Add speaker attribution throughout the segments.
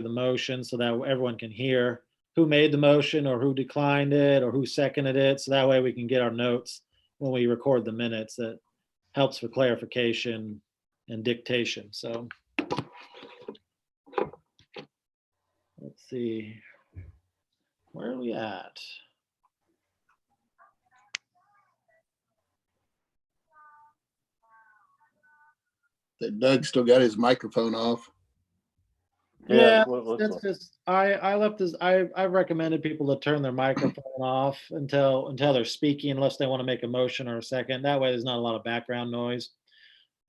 Speaker 1: the motion so that everyone can hear who made the motion or who declined it or who seconded it. So that way we can get our notes when we record the minutes. That helps for clarification and dictation. So let's see, where are we at?
Speaker 2: That Doug still got his microphone off.
Speaker 1: Yeah,
Speaker 3: what
Speaker 1: that's just I left this. I've recommended people to turn their microphone off until they're speaking, unless they want to make a motion or a second. That way, there's not a lot of background noise.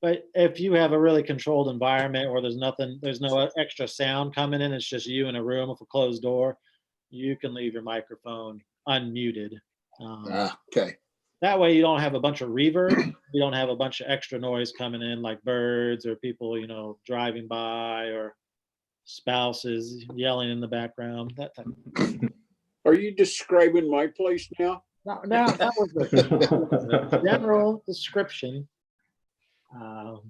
Speaker 1: But if you have a really controlled environment where there's no extra sound coming in, it's just you in a room with a closed door, you can leave your microphone unmuted.
Speaker 2: Okay.
Speaker 1: That way, you don't have a bunch of reverb. You don't have a bunch of extra noise coming in, like birds or people, driving by, or spouses yelling in the background. That type of thing.
Speaker 4: Are you describing my place now?
Speaker 1: Now that was the general description.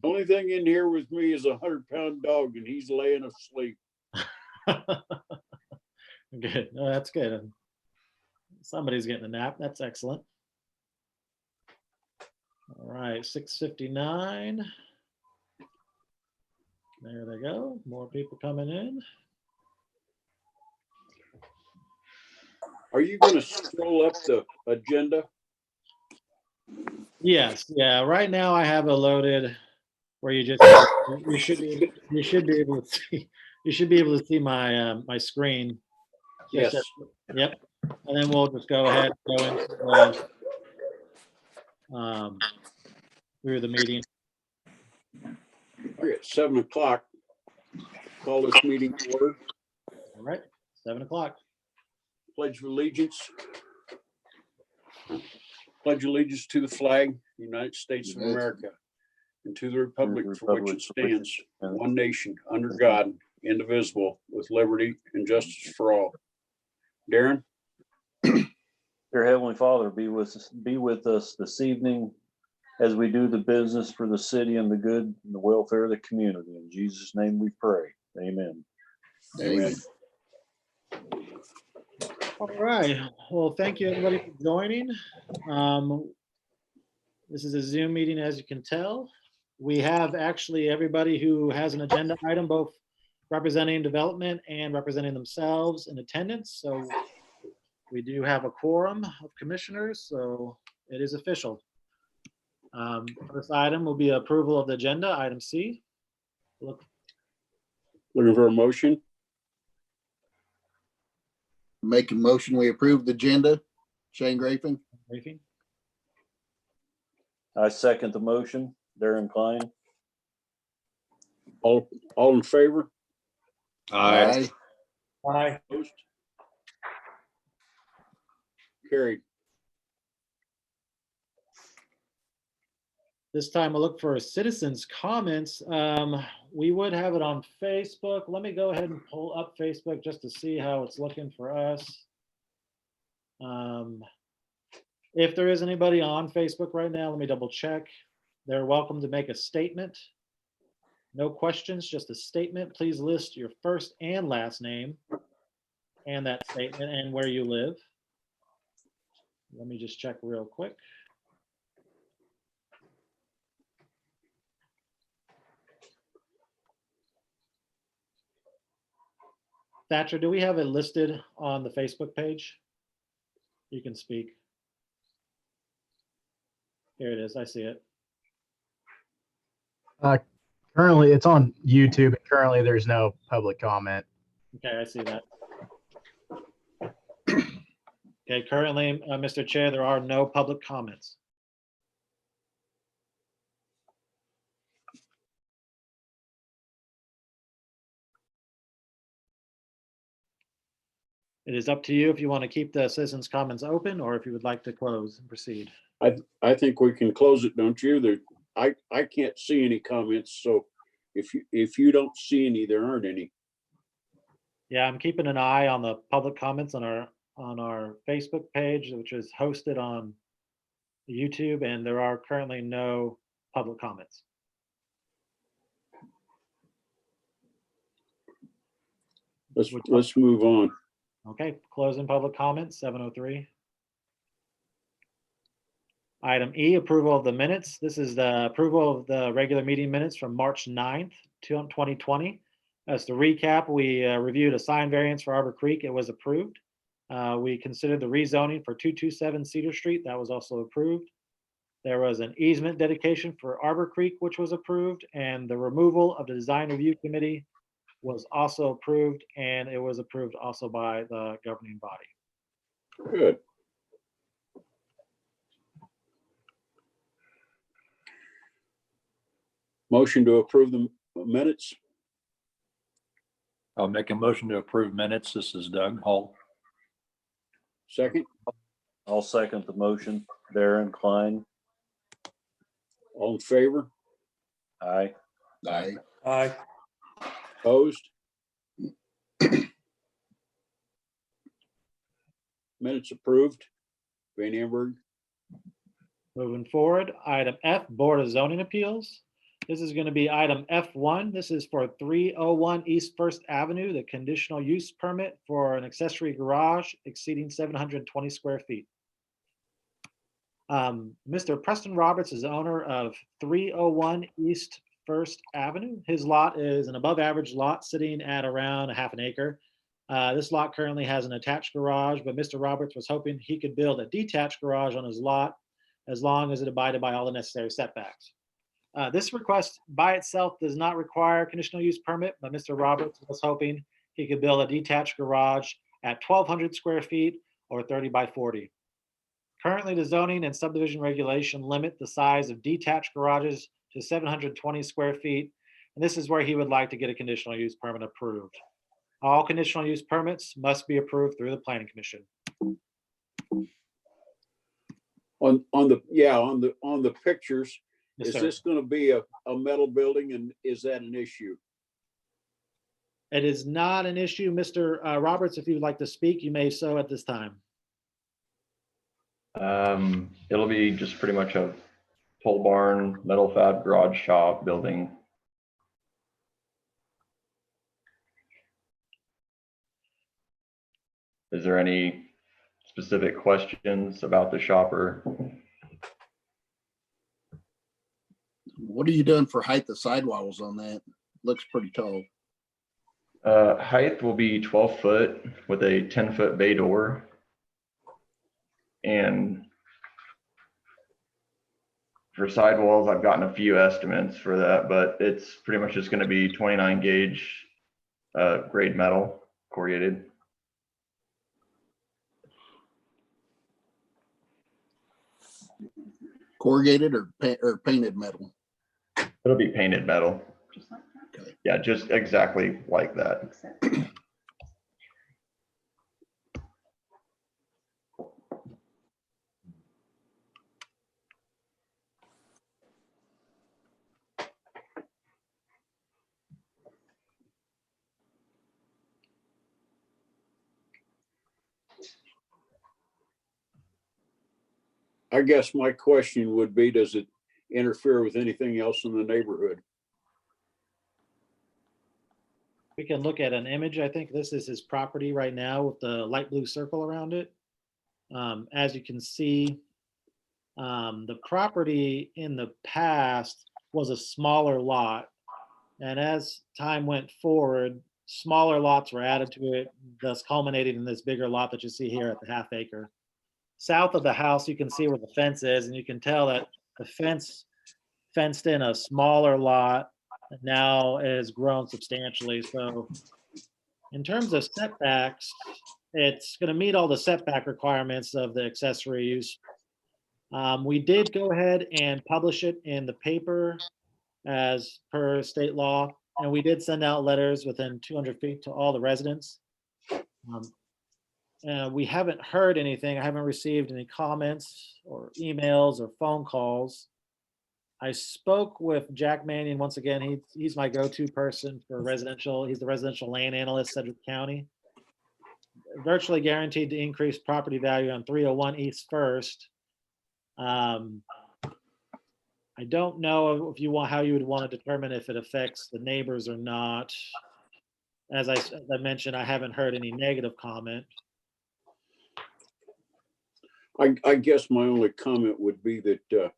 Speaker 4: Only thing in here with me is a 100-pound dog, and he's laying asleep.
Speaker 1: Good. No, that's good. Somebody's getting a nap. That's excellent. All right, 6:59. There they go. More people coming in.
Speaker 4: Are you going to scroll up the agenda?
Speaker 1: Yes. Yeah. Right now I have it loaded where you should be able to see my my screen.
Speaker 4: Yes.
Speaker 1: Yep. And then we'll just go ahead and go into through the meeting.
Speaker 4: We're at 7 o'clock. Call this meeting to order.
Speaker 1: All right. 7 o'clock.
Speaker 4: Pledge of allegiance. Pledge allegiance to the flag, United States of America, and to the republic for which it stands, one nation, under God, indivisible, with liberty and justice for all. Darren?
Speaker 3: Dear Heavenly Father, be with us this evening as we do the business for the city and the good and the welfare of the community. In Jesus' name we pray. Amen.
Speaker 4: Amen.
Speaker 1: All right. Well, thank you everybody for joining. This is a Zoom meeting, as you can tell. We have actually everybody who has an agenda item, both representing development and representing themselves, in attendance. So we do have a quorum of commissioners, so it is official. First item will be approval of the agenda, item C.
Speaker 4: Looking for a motion?
Speaker 2: Make a motion, we approve the agenda. Shane Grafing.
Speaker 1: Briefing.
Speaker 3: I second the motion. Darren Klein.
Speaker 4: All in favor?
Speaker 2: Aye.
Speaker 1: Aye.
Speaker 4: Opposed? Carried.
Speaker 1: This time we'll look for citizens' comments. We would have it on Facebook. Let me go ahead and pull up Facebook just to see how it's looking for us. If there is anybody on Facebook right now, let me double check. They're welcome to make a statement. No questions, just a statement. Please list your first and last name and that statement and where you live. Let me just check real quick. Thatcher, do we have it listed on the Facebook page? You can speak. Here it is. I see it.
Speaker 5: Currently, it's on YouTube. Currently, there's no public comment.
Speaker 1: Okay, I see that. Okay, currently, Mr. Chair, there are no public comments. It is up to you if you want to keep the citizens' comments open or if you would like to close and proceed.
Speaker 4: I think we can close it, don't you? I can't see any comments, so if you don't see any, there aren't any.
Speaker 1: Yeah, I'm keeping an eye on the public comments on our Facebook page, which is hosted on YouTube, and there are currently no public comments.
Speaker 4: Let's move on.
Speaker 1: Okay, closing public comments, 7:03. Item E, approval of the minutes. This is the approval of the regular meeting minutes from March 9th, 2020. As to recap, we reviewed a sign variance for Arbor Creek. It was approved. We considered the rezoning for 227 Cedar Street. That was also approved. There was an easement dedication for Arbor Creek, which was approved, and the removal of the design review committee was also approved, and it was approved also by the governing body.
Speaker 4: Good. Motion to approve the minutes.
Speaker 6: I'll make a motion to approve minutes. This is Doug Hall.
Speaker 4: Second,
Speaker 3: I'll second the motion. Darren Klein.
Speaker 4: all in favor?
Speaker 3: Aye.
Speaker 2: Aye.
Speaker 4: Opposed? Minutes approved. Van Amberg.
Speaker 1: Moving forward, item F, Board of Zoning Appeals. This is going to be item F1. This is for 301 East First Avenue, the conditional use permit for an accessory garage exceeding 720 square feet. Mr. Preston Roberts is the owner of 301 East First Avenue. His lot is an above average lot sitting at around a half an acre. This lot currently has an attached garage, but Mr. Roberts was hoping he could build a detached garage on his lot as long as it abided by all the necessary setbacks. This request by itself does not require a conditional use permit, but Mr. Roberts was hoping he could build a detached garage at 1,200 square feet or 30 by 40. Currently, the zoning and subdivision regulation limit the size of detached garages to 720 square feet, and this is where he would like to get a conditional use permit approved. All conditional use permits must be approved through the Planning Commission.
Speaker 4: On the pictures,
Speaker 1: Yes,
Speaker 4: is
Speaker 1: sir.
Speaker 4: this going to be a metal building, and is that an issue?
Speaker 1: It is not an issue. Mr. Roberts, if you would like to speak, you may so at this time.
Speaker 7: It'll be just pretty much a pole barn, metal fab garage shop building. Is there any specific questions about the shopper?
Speaker 2: What are you doing for height of sidewalls on that? Looks pretty tall.
Speaker 7: Height will be 12 foot with a 10-foot bay door. And for sidewalls, I've gotten a few estimates for that, but it's pretty much just going to be 29 gauge grade metal corrugated.
Speaker 2: Corrugated or painted metal?
Speaker 7: It'll be painted metal.
Speaker 8: Just like that.
Speaker 2: Okay.
Speaker 7: Yeah, just exactly like that.
Speaker 8: Except
Speaker 4: I guess my question would be, does it interfere with anything else in the neighborhood?
Speaker 1: We can look at an image. I think this is his property right now with the light blue circle around it. As you can see, the property in the past was a smaller lot. And as time went forward, smaller lots were added to it, thus culminating in this bigger lot that you see here at the half acre. South of the house, you can see where the fence is, and you can tell that the fence fenced in a smaller lot that now has grown substantially. So in terms of setbacks, it's going to meet all the setback requirements of the accessory use. We did go ahead and publish it in the paper as per state law, and we did send out letters within 200 feet to all the residents. We haven't heard anything. I haven't received any comments or emails or phone calls. I spoke with Jack Mannion once again. He's my go-to person for residential. He's the residential land analyst, Sedgwick County. Virtually guaranteed to increase property value on 301 East First. I don't know if you want how you would want to determine if it affects the neighbors or not. as I mentioned, I haven't heard any negative comment.
Speaker 4: I guess my only comment would be that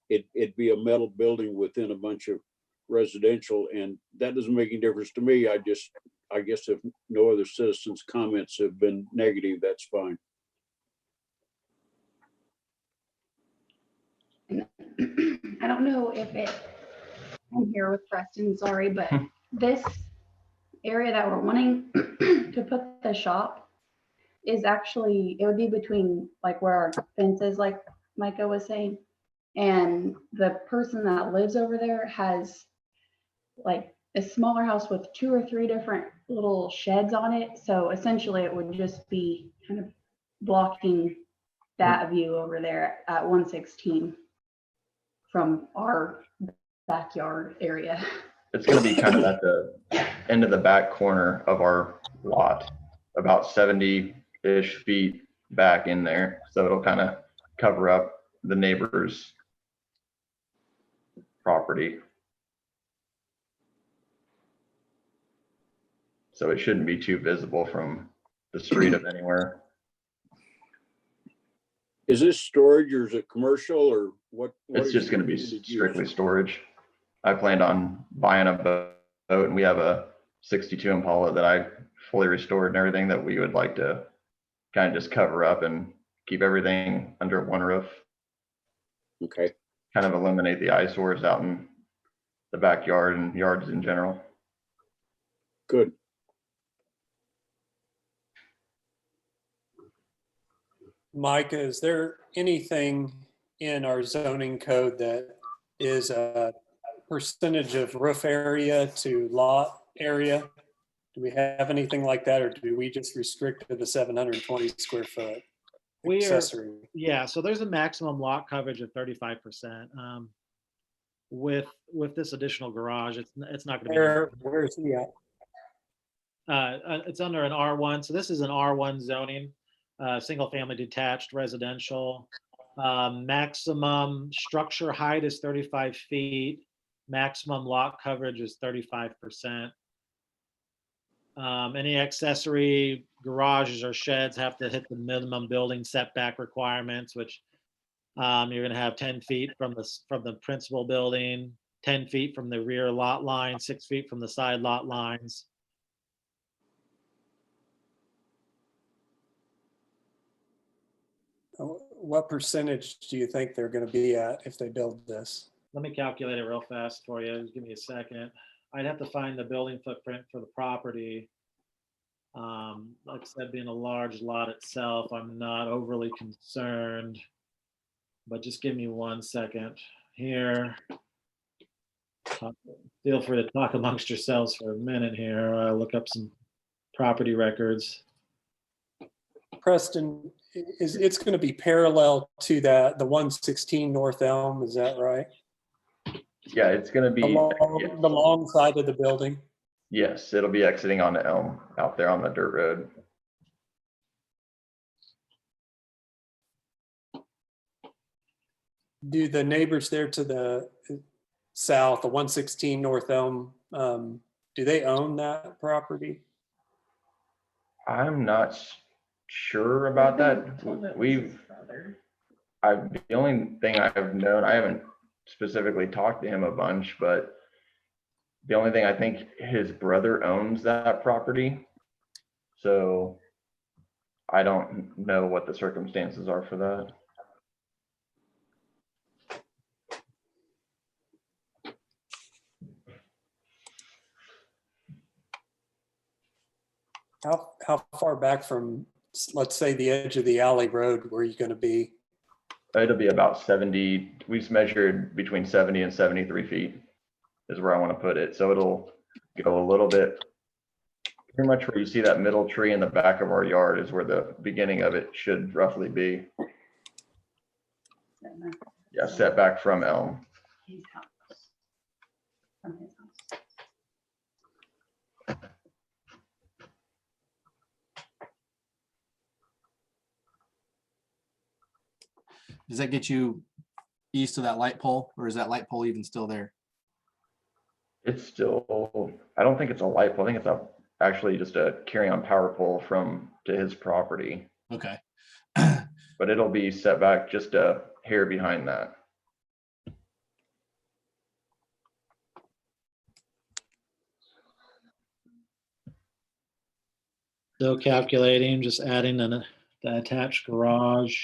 Speaker 4: it'd be a metal building within a bunch of residential, and that doesn't make any difference to me. I guess if no other citizens' comments have been negative, that's fine.
Speaker 8: I don't know if I'm here with Preston, sorry, but this area that we're wanting to put the shop is actually, it would be between like where our fence is, like Micah was saying. And the person that lives over there has like a smaller house with 2 or 3 different little sheds on it. So essentially it would just be kind of blocking that view over there at 116 from our backyard area.
Speaker 7: It's gonna be kind of at the end of the back corner of our lot, about 70-ish feet back in there. So it'll kind of cover up the neighbor's property. So it shouldn't be too visible from the street of anywhere.
Speaker 4: Is this storage or is it commercial or what?
Speaker 7: It's just gonna be strictly storage. I planned on buying a boat, and we have a 62 Impala that I fully restored and everything that we would like to kind of just cover up and keep everything under one roof.
Speaker 4: Okay,
Speaker 7: Kind of eliminate the eyesores out in the backyard and yards in general.
Speaker 4: good.
Speaker 9: Micah, is there anything in our zoning code that is a percentage of roof area to lot area? Do we have anything like that, or do we just restrict to the 720 square foot
Speaker 1: We are,
Speaker 9: accessory?
Speaker 1: yeah, so there's a maximum lot coverage of 35%. With this additional garage, it's not gonna be.
Speaker 9: Where is he at?
Speaker 1: It's under an R1, so this is an R1 zoning, single family detached residential. Maximum structure height is 35 feet. Maximum lot coverage is 35%. Any accessory garages or sheds have to hit the minimum building setback requirements, which you're gonna have 10 feet from the principal building, 10 feet from the rear lot line, 6 feet from the side lot lines.
Speaker 9: What percentage do you think they're going to be at if they build this?
Speaker 1: Let me calculate it real fast for you. Just give me a second. I'd have to find the building footprint for the property. Like I said, being a large lot itself, I'm not overly concerned. But just give me 1 second here. Feel free to talk amongst yourselves for a minute here. I'll look up some property records.
Speaker 9: Preston, it's going to be parallel to the 116 North Elm, is that right?
Speaker 7: Yeah, it's gonna be,
Speaker 9: The long side of the building?
Speaker 7: yes, it'll be exiting on the Elm out there on the dirt road.
Speaker 9: Do the neighbors there to the south, the 116 North Elm, do they own that property?
Speaker 7: I'm not sure about that. The only thing I've known, I haven't specifically talked to him a bunch, but the only thing I think his brother owns that property. So I don't know what the circumstances are for that.
Speaker 9: How far back from, let's say, the edge of the alley road were you going to be?
Speaker 7: It'll be about 70, we've measured between 70 and 73 feet is where I want to put it. So it'll go a little bit, pretty much where you see that middle tree in the back of our yard is where the beginning of it should roughly be. Yeah, setback from Elm.
Speaker 8: His house. From his house.
Speaker 10: Does that get you east of that light pole, or is that light pole even still there?
Speaker 7: It's still, I don't think it's a light pole. I think it's a actually just a carry on power pole to his property,
Speaker 10: Okay.
Speaker 7: but it'll be set back just a hair behind that.
Speaker 1: Still calculating, just adding the attached garage.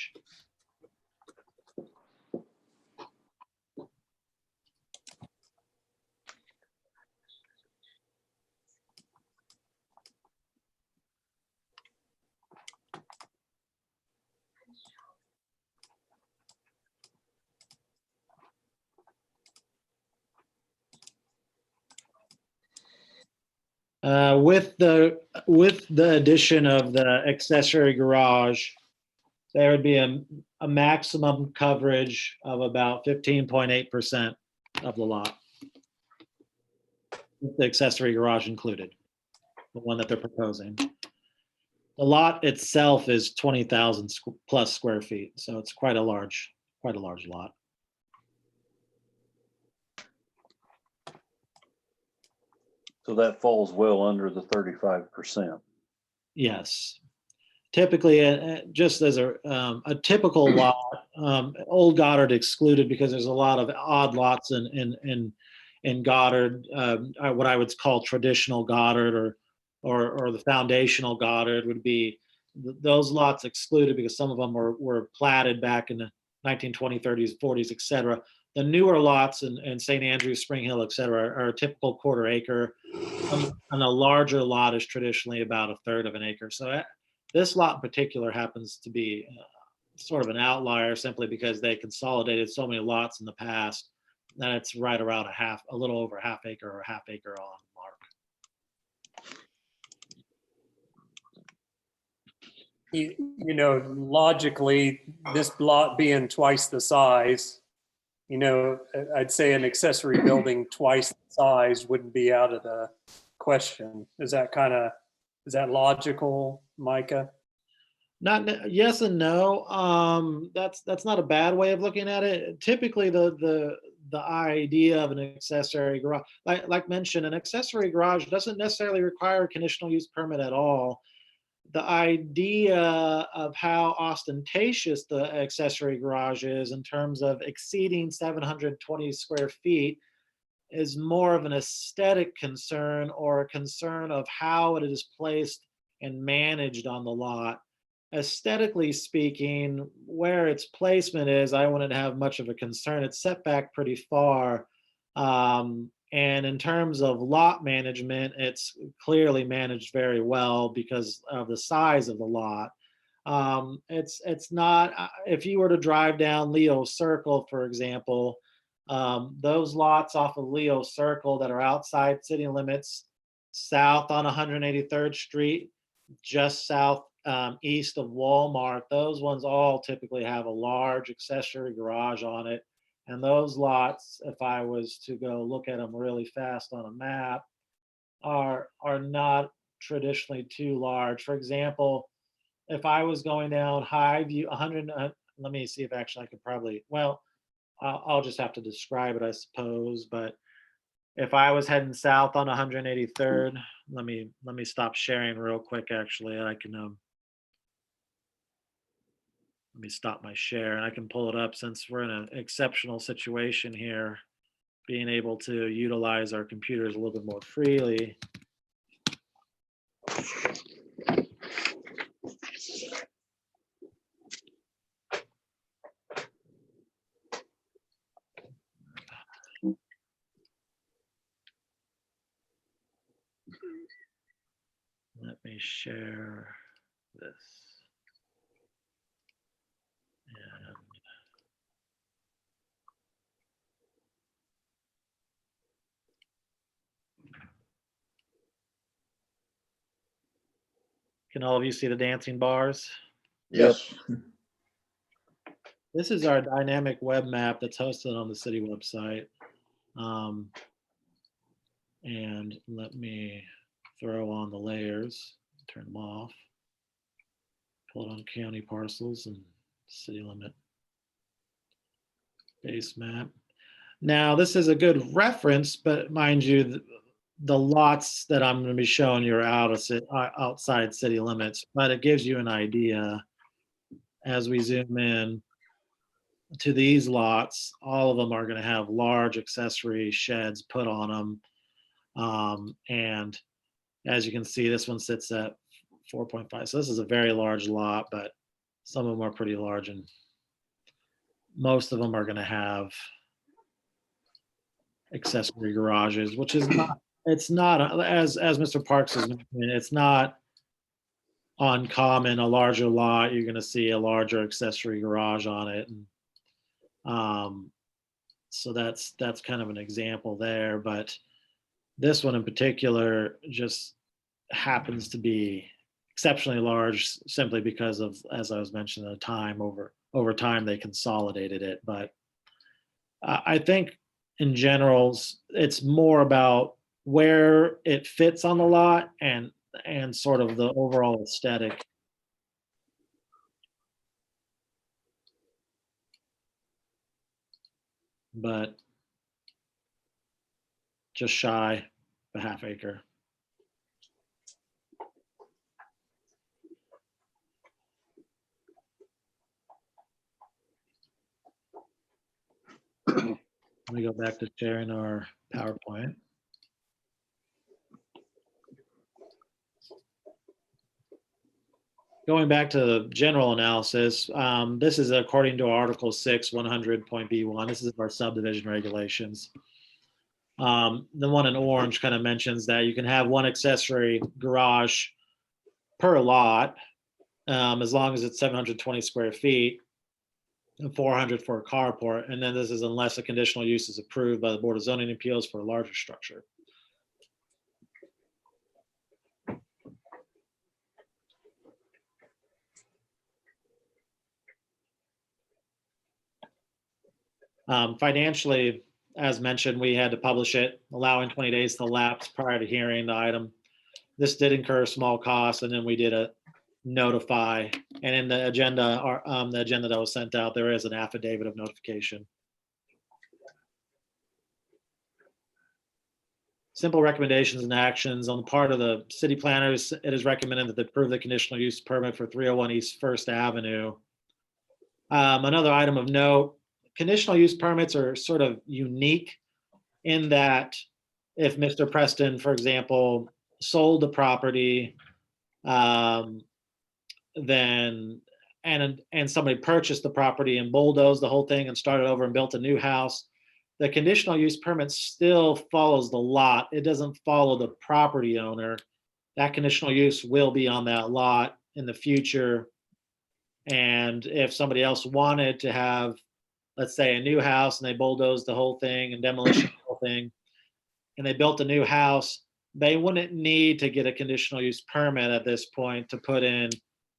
Speaker 1: With the addition of the accessory garage, there would be a maximum coverage of about 15.8% of the lot. With the accessory garage included, the one that they're proposing. The lot itself is 20,000 plus square feet, so it's quite a large lot.
Speaker 3: So that falls well under the 35%.
Speaker 1: Yes. Typically, just as a typical lot, Old Goddard excluded because there's a lot of odd lots in Goddard, what I would call traditional Goddard or the foundational Goddard would be those lots excluded because some of them were platted back in the 1920s, 30s, 40s, et cetera. The newer lots in St. Andrews, Spring Hill, et cetera, are a typical quarter acre. And a larger lot is traditionally about a third of an acre. So this lot in particular happens to be sort of an outlier simply because they consolidated so many lots in the past that it's right around a little over a half acre or a half acre on mark.
Speaker 9: You know, logically, this lot being twice the size, you know, I'd say an accessory building twice the size wouldn't be out of the question. Is that logical, Micah?
Speaker 1: Yes and no. That's not a bad way of looking at it. Typically, the idea of an accessory garage, like mentioned, an accessory garage doesn't necessarily require a conditional use permit at all. The idea of how ostentatious the accessory garage is in terms of exceeding 720 square feet is more of an aesthetic concern or a concern of how it is placed and managed on the lot. Aesthetically speaking, where its placement is, I wouldn't have much of a concern. It's set back pretty far. And in terms of lot management, it's clearly managed very well because of the size of the lot. It's not, if you were to drive down Leo Circle, for example, those lots off of Leo Circle that are outside city limits, south on 183rd Street, just south east of Walmart, those ones all typically have a large accessory garage on it. And those lots, if I was to go look at them really fast on a map, are not traditionally too large. For example, if I was going down Highview, 100, let me see if actually I could probably, well, I'll just have to describe it, I suppose. But if I was heading south on 183rd, let me stop sharing real quick. Actually, I can let me stop my share and I can pull it up since we're in an exceptional situation here, being able to utilize our computers a little bit more freely. Let me share this. And can all of you see the dancing bars?
Speaker 2: Yes.
Speaker 1: This is our dynamic web map that's hosted on the city website. And let me throw on the layers, turn them off, pull it on county parcels and city limit base map. Now, this is a good reference, but mind you, the lots that I'm gonna be showing you are outside city limits, but it gives you an idea as we zoom in to these lots. All of them are gonna have large accessory sheds put on them. And as you can see, this one sits at 4.5. So this is a very large lot, but some of them are pretty large, and most of them are gonna have accessory garages, which is not, it's not, as Mr. Parks has mentioned, it's not uncommon. A larger lot, you're gonna see a larger accessory garage on it. And so that's kind of an example there, but this one in particular just happens to be exceptionally large simply because of, as I was mentioning, the time over time they consolidated it. But I think in general, it's more about where it fits on the lot and sort of the overall aesthetic. But just shy of a half acre. Let me go back to sharing our PowerPoint. Going back to the general analysis, this is according to Article 6, 100.B1. This is our subdivision regulations. The one in orange kind of mentions that you can have one accessory garage per lot, as long as it's 720 square feet, and 400 for a carport. And then this is unless a conditional use is approved by the Board of Zoning Appeals for a larger structure. Financially, as mentioned, we had to publish it, allowing 20 days to lapse prior to hearing the item. This did incur small costs, and then we did a notify. And in the agenda, the agenda that was sent out, there is an affidavit of notification. Simple recommendations and actions on the part of the city planners. It is recommended that they approve the conditional use permit for 301 East First Avenue. Another item of note, conditional use permits are sort of unique in that if Mr. Preston, for example, sold the property, then and somebody purchased the property and bulldozed the whole thing and started over and built a new house, the conditional use permit still follows the lot. It doesn't follow the property owner. That conditional use will be on that lot in the future. And if somebody else wanted to have, let's say, a new house and they bulldozed the whole thing and demolition the whole thing, and they built a new house, they wouldn't need to get a conditional use permit at this point to put in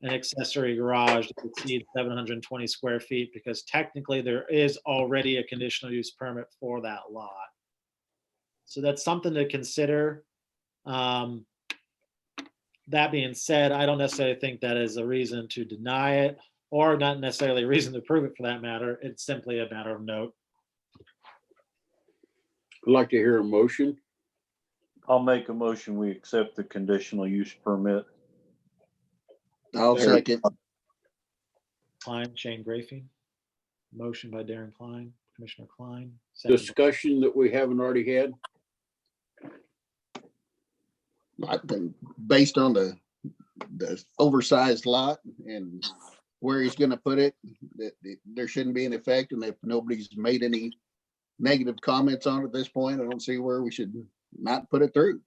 Speaker 1: an accessory garage that exceeds 720 square feet, because technically there is already a conditional use permit for that lot. So that's something to consider. That being said, I don't necessarily think that is a reason to deny it, or not necessarily a reason to prove it for that matter. It's simply a matter of note.
Speaker 4: I'd like to hear a motion.
Speaker 3: I'll make a motion, we accept the conditional use permit.
Speaker 2: I'll second.
Speaker 1: Klein, Shane Grafing. Motion by Darren Klein, Commissioner Klein. second by-
Speaker 4: Discussion that we haven't already had.
Speaker 2: I think based on the oversized lot and where he's gonna put it, that there shouldn't be an effect. And if nobody's made any negative comments on it at this point, I don't see where we should not put it through.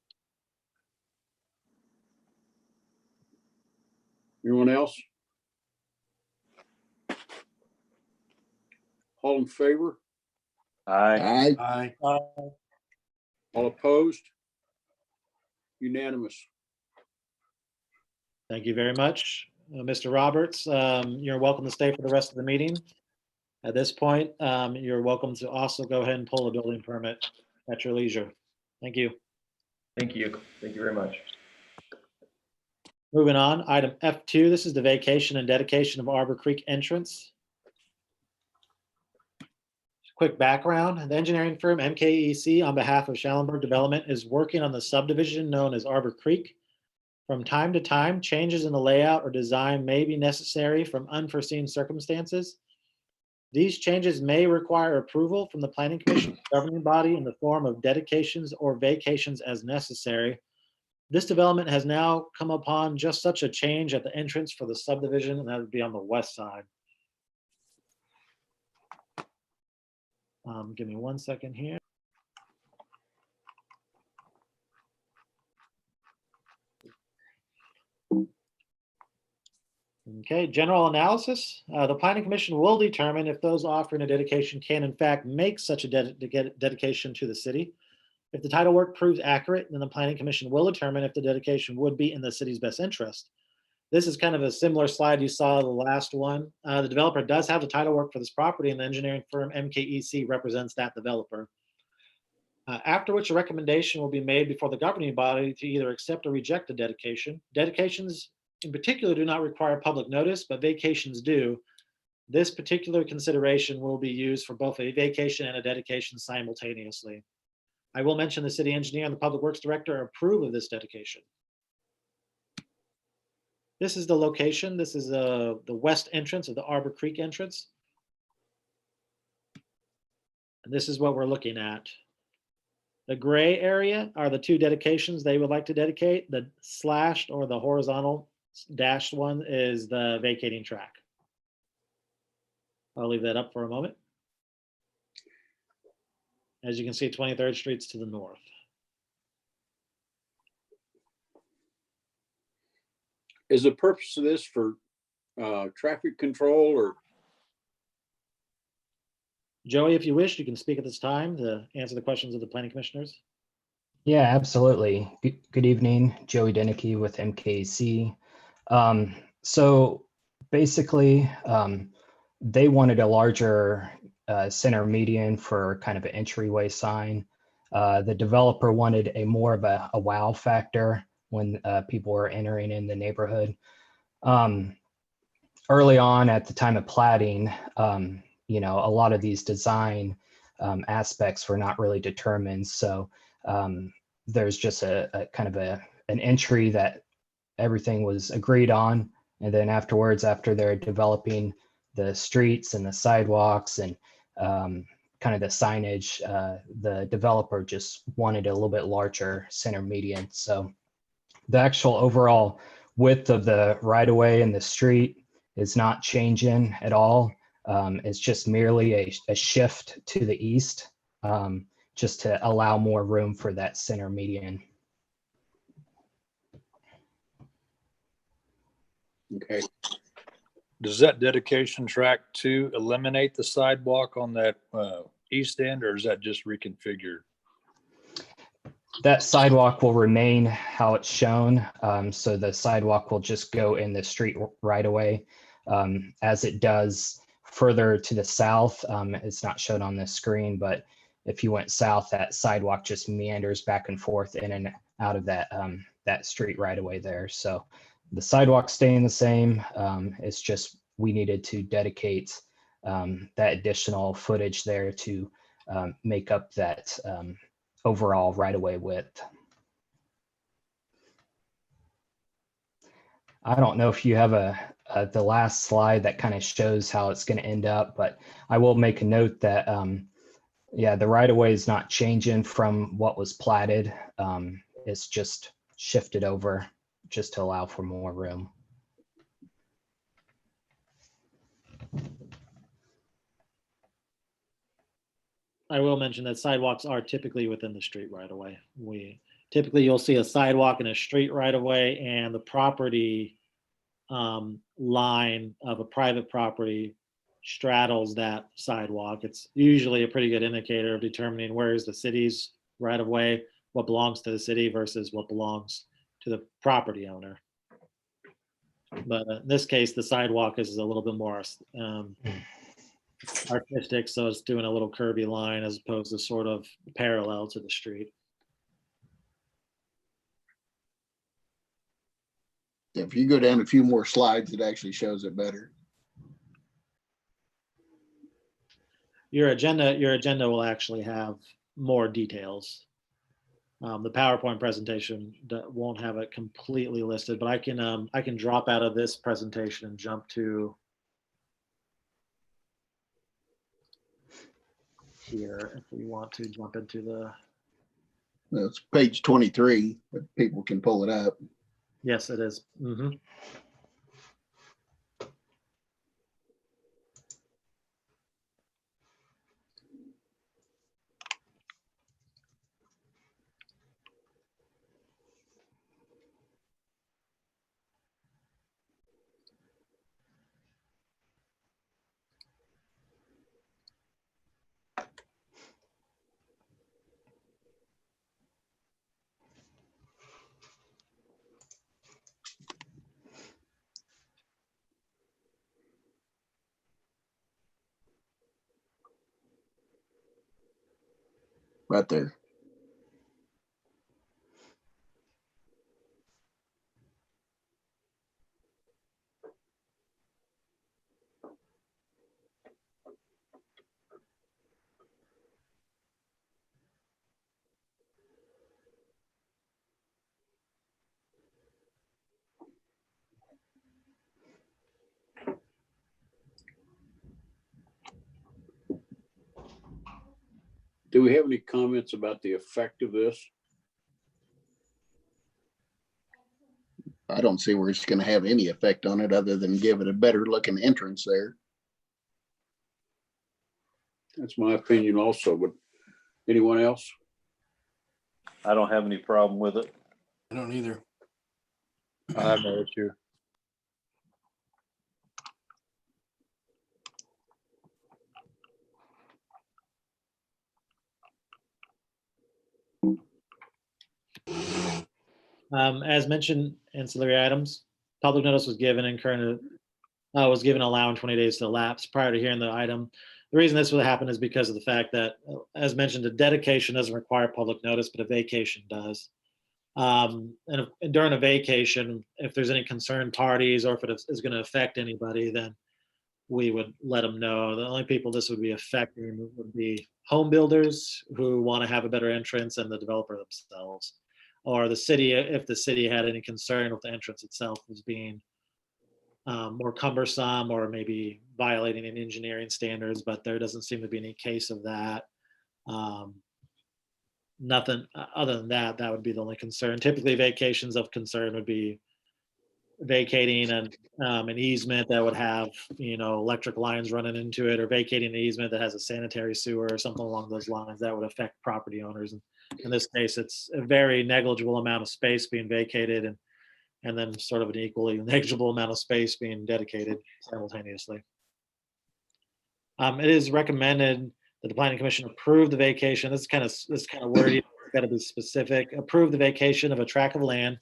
Speaker 4: Anyone else? All in favor?
Speaker 3: Aye.
Speaker 2: Aye.
Speaker 4: All opposed? Unanimous.
Speaker 1: Thank you very much. Mr. Roberts, you're welcome to stay for the rest of the meeting. At this point, you're welcome to also go ahead and pull a building permit at your leisure. Thank you.
Speaker 7: Thank you. Thank you very much.
Speaker 1: Moving on, item F2, this is the vacation and dedication of Arbor Creek entrance. Quick background, the engineering firm MKEC on behalf of Schallenberg Development is working on the subdivision known as Arbor Creek. From time to time, changes in the layout or design may be necessary from unforeseen circumstances. These changes may require approval from the Planning Commission governing body in the form of dedications or vacations as necessary. This development has now come upon just such a change at the entrance for the subdivision, and that would be on the west side. Give me 1 second here. Okay, general analysis. The Planning Commission will determine if those offering a dedication can in fact make such a dedication to the city. If the title work proves accurate, then the Planning Commission will determine if the dedication would be in the city's best interest. This is kind of a similar slide you saw the last one. The developer does have the title work for this property, and the engineering firm MKEC represents that developer. After which a recommendation will be made before the governing body to either accept or reject a dedication. Dedications in particular do not require public notice, but vacations do. This particular consideration will be used for both a vacation and a dedication simultaneously. I will mention the city engineer and the public works director approve of this dedication. This is the location. This is the west entrance of the Arbor Creek entrance. And this is what we're looking at. The gray area are the two dedications they would like to dedicate. The slashed or the horizontal dashed one is the vacating track. I'll leave that up for a moment. As you can see, 23rd Street's to the north.
Speaker 4: Is the purpose of this for traffic control or?
Speaker 1: Joey, if you wish, you can speak at this time to answer the questions of the planning commissioners.
Speaker 5: Yeah, absolutely. Good evening, Joey Denicky with MKC. So basically, they wanted a larger center median for kind of an entryway sign. The developer wanted a more of a wow factor when people were entering in the neighborhood. Early on at the time of platting, you know, a lot of these design aspects were not really determined. So there's just a kind of an entry that everything was agreed on. And then afterwards, after they're developing the streets and the sidewalks and kind of the signage, the developer just wanted a little bit larger center median. So the actual overall width of the right-of-way in the street is not changing at all. It's just merely a shift to the east, just to allow more room for that center median.
Speaker 4: Okay.
Speaker 6: Does that dedication track to eliminate the sidewalk on that east end, or is that just reconfigured?
Speaker 5: That sidewalk will remain how it's shown. So the sidewalk will just go in the street right away. As it does further to the south, it's not shown on this screen, but if you went south, that sidewalk just meanders back and forth in and out of that, that street right away there. So the sidewalk staying the same. It's just we needed to dedicate that additional footage there to make up that overall right-of-way width. I don't know if you have the last slide that kind of shows how it's going to end up, but I will make a note that yeah, the right-of-way is not changing from what was platted. It's just shifted over just to allow for more room.
Speaker 1: I will mention that sidewalks are typically within the street right away. You'll see a sidewalk in a street right away, and the property line of a private property straddles that sidewalk. It's usually a pretty good indicator of determining where is the city's right of way, what belongs to the city versus what belongs to the property owner. But in this case, the sidewalk is a little bit more artistic, so it's doing a little curvy line as opposed to sort of parallel to the street.
Speaker 2: If you go down a few more slides, it actually shows it better.
Speaker 1: your agenda will actually have more details. The PowerPoint presentation won't have it completely listed, but I can drop out of this presentation and jump to here if we want to jump into the.
Speaker 2: It's page 23, but people can pull it up.
Speaker 1: Yes, it is.
Speaker 2: Right there.
Speaker 4: Do we have any comments about the effect of this?
Speaker 2: I don't see where it's going to have any effect on it other than give it a better looking entrance there.
Speaker 4: That's my opinion also, but anyone else?
Speaker 3: I don't have any problem with it.
Speaker 10: I don't either.
Speaker 6: I have no issue.
Speaker 1: As mentioned, ancillary items, public notice was given and current was given allowing 20 days to elapse prior to hearing the item. The reason this would happen is because of the fact that, as mentioned, a dedication doesn't require public notice, but a vacation does. And during a vacation, if there's any concerned parties or if it is going to affect anybody, then we would let them know. The only people this would be affecting would be home builders who want to have a better entrance and the developer themselves. Or the city, if the city had any concern with the entrance itself as being more cumbersome or maybe violating any engineering standards, but there doesn't seem to be any case of that. Nothing other than that, that would be the only concern. Typically vacations of concern would be vacating an easement that would have, electric lines running into it, or vacating an easement that has a sanitary sewer or something along those lines that would affect property owners. And in this case, it's a very negligible amount of space being vacated and then sort of an equally negligible amount of space being dedicated simultaneously. It is recommended that the planning commission approve the vacation. This is kind of wordy. Got to be specific. Approve the vacation of a tract of land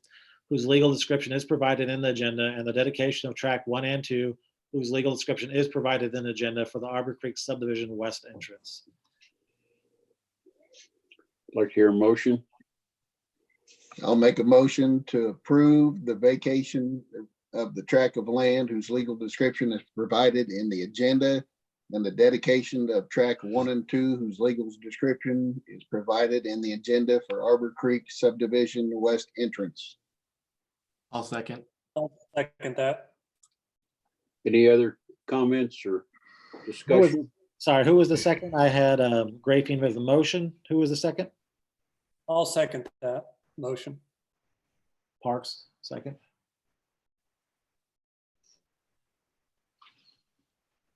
Speaker 1: whose legal description is provided in the agenda, and the dedication of tract 1 and 2, whose legal description is provided in the agenda for the Arbor Creek subdivision west entrance.
Speaker 4: Like to hear a motion?
Speaker 2: I'll make a motion to approve the vacation of the tract of land whose legal description is provided in the agenda, and the dedication of tract 1 and 2, whose legal description is provided in the agenda for Arbor Creek subdivision west entrance.
Speaker 10: I'll second.
Speaker 9: I'll second that.
Speaker 4: Any other comments or discussion?
Speaker 1: Sorry, who was the second? I had Grafing with the motion. Who was the second?
Speaker 9: I'll second that motion.
Speaker 1: Parks, second.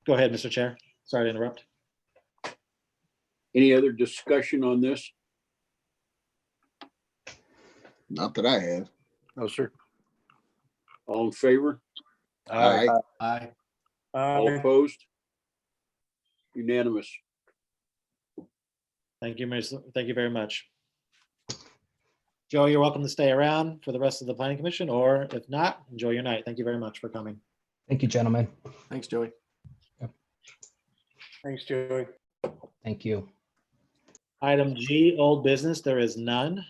Speaker 1: Go ahead, Mr. Chair. Sorry to interrupt.
Speaker 4: Any other discussion on this?
Speaker 2: Not that I have.
Speaker 6: No, sir.
Speaker 4: All in favor?
Speaker 2: Aye.
Speaker 10: Aye.
Speaker 4: All opposed? Unanimous.
Speaker 1: Thank you, thank you very much. Joe, you're welcome to stay around for the rest of the planning commission, or if not, enjoy your night. Thank you very much for coming.
Speaker 5: Thank you, gentlemen.
Speaker 10: Thanks, Joey.
Speaker 9: Thanks, Joey.
Speaker 5: Thank you.
Speaker 1: Item G, old business, there is none.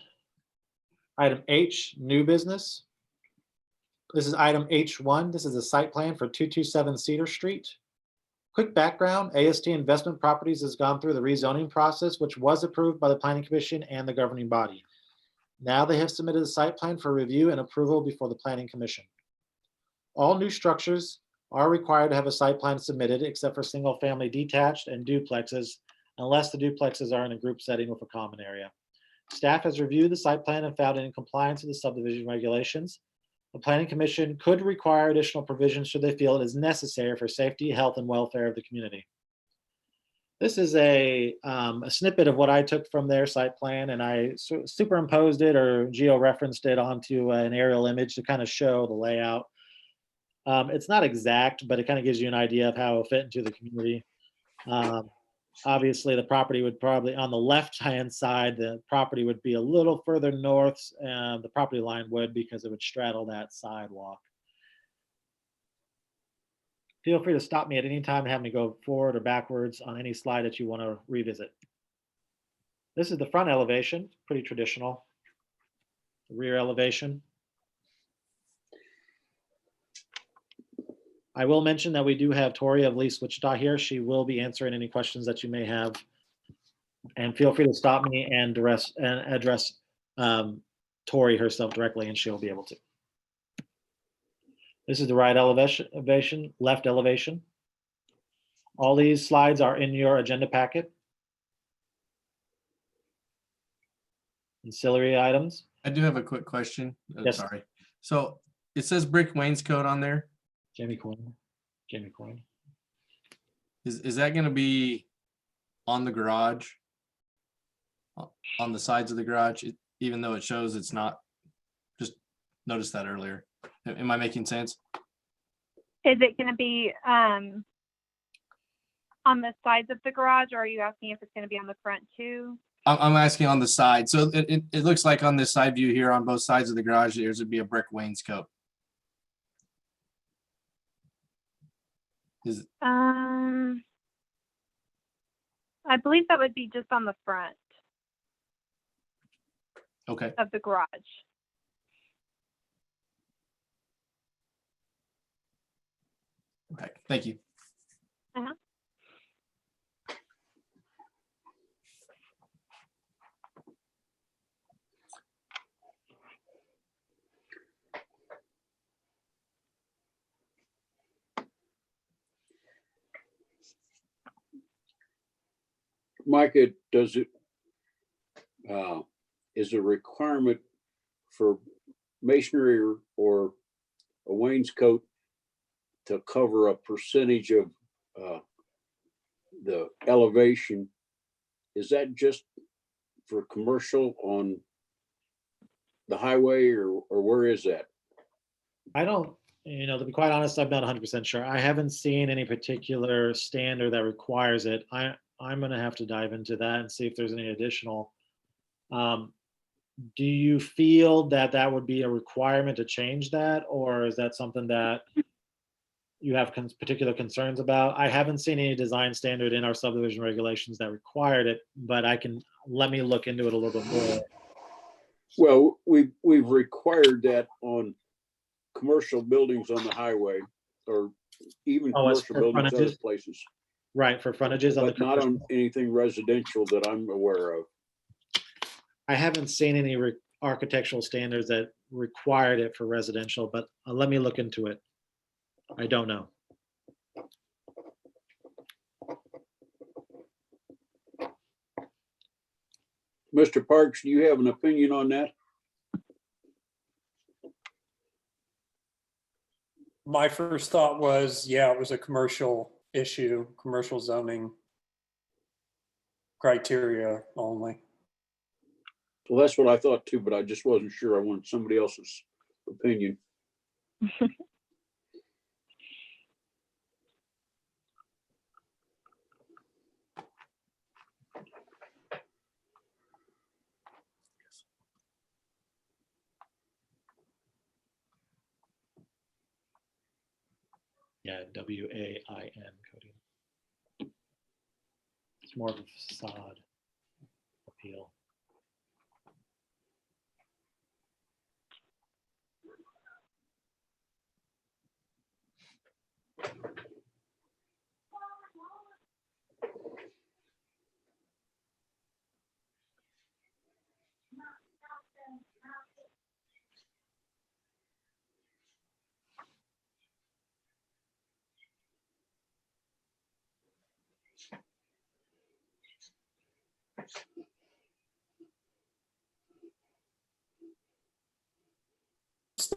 Speaker 1: Item H, new business. This is item H1. This is a site plan for 227 Cedar Street. Quick background, AST Investment Properties has gone through the rezoning process, which was approved by the Planning Commission and the governing body. Now they have submitted a site plan for review and approval before the Planning Commission. All new structures are required to have a site plan submitted except for single-family detached and duplexes, unless the duplexes are in a group setting with a common area. Staff has reviewed the site plan and found it in compliance with the subdivision regulations. The Planning Commission could require additional provisions should they feel it is necessary for safety, health, and welfare of the community. This is a snippet of what I took from their site plan, and I superimposed it or geo-referenced it onto an aerial image to kind of show the layout. It's not exact, but it kind of gives you an idea of how it will fit into the community. Obviously, the property would probably, on the left-hand side, the property would be a little further north, and the property line would, because it would straddle that sidewalk. Feel free to stop me at any time and have me go forward or backwards on any slide that you want to revisit. This is the front elevation, pretty traditional. The rear elevation. I will mention that we do have Tori of Lease Wichita here. She will be answering any questions that you may have. And feel free to stop me and address Tori herself directly, and she'll be able to. This is the right elevation, left elevation. All these slides are in your agenda packet. Ancillary items.
Speaker 10: I do have a quick question.
Speaker 1: Yes.
Speaker 10: Sorry. So it says brick wainscot on there.
Speaker 1: Jamie Coyne. Jamie Coyne.
Speaker 10: Is that going to be on the garage? On the sides of the garage, even though it shows it's not? Just noticed that earlier. Am I making sense?
Speaker 11: Is it going to be on the sides of the garage, or are you asking if it's going to be on the front too?
Speaker 10: I'm asking on the side. So it looks like on this side view here on both sides of the garage, there's would be a brick wainscot.
Speaker 11: I believe that would be just on the front
Speaker 10: Okay.
Speaker 11: of the garage.
Speaker 10: Okay. Thank you.
Speaker 11: Uh-huh.
Speaker 4: Micah, does it, is a requirement for masonry or a wainscot to cover a percentage of the elevation? Is that just for commercial on the highway, or where is that?
Speaker 1: I don't, to be quite honest, I'm not 100% sure. I haven't seen any particular standard that requires it. I'm going to have to dive into that and see if there's any additional. Do you feel that that would be a requirement to change that, or is that something that you have particular concerns about? I haven't seen any design standard in our subdivision regulations that required it, but let me look into it a little bit more.
Speaker 4: Well, we've required that on commercial buildings on the highway, or even commercial buildings other places.
Speaker 1: Right, for frontages on the
Speaker 4: But not on anything residential that I'm aware of.
Speaker 1: I haven't seen any architectural standards that required it for residential, but let me look into it. I don't know.
Speaker 4: Mr. Parks, do you have an opinion on that?
Speaker 9: My first thought was, yeah, it was a commercial issue, commercial zoning criteria only.
Speaker 4: Well, that's what I thought too, but I just wasn't sure. I wanted somebody else's opinion.
Speaker 1: Yeah, WAIN coding. It's more of a facade appeal.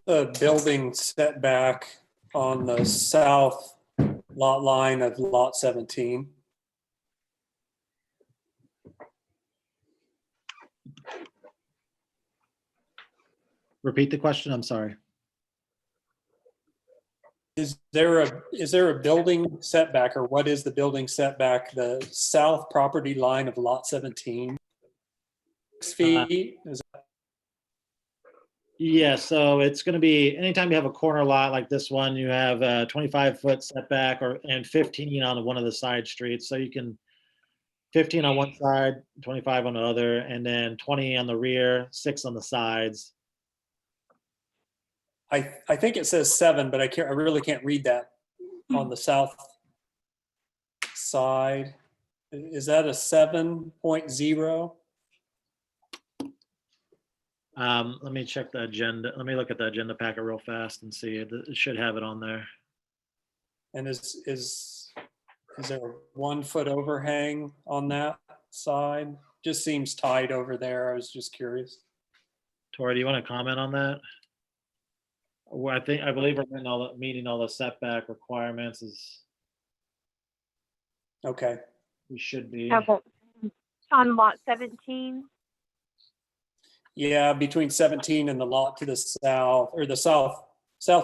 Speaker 9: The building setback on the south lot line of lot 17.
Speaker 1: Repeat the question, I'm sorry.
Speaker 9: Is there a building setback, or what is the building setback, the south property line of lot 17? 6 feet? Is
Speaker 1: Yeah, so it's gonna be, anytime you have a corner lot like this one, you have a 25-foot setback and 15 on one of the side streets. So you can 15 on one side, 25 on the other, and then 20 on the rear, 6 on the sides.
Speaker 9: I think it says 7, but I really can't read that on the south side. Is that a 7.0?
Speaker 1: Let me check the agenda. Let me look at the agenda packet real fast and see. It should have it on there.
Speaker 9: And is there a 1 foot overhang on that side? Just seems tight over there. I was just curious.
Speaker 1: Tori, do you want to comment on that? Well, I believe we're meeting all the setback requirements is,
Speaker 9: Okay.
Speaker 1: we should be.
Speaker 11: On lot 17.
Speaker 9: Yeah, between 17 and the lot to the south, or the south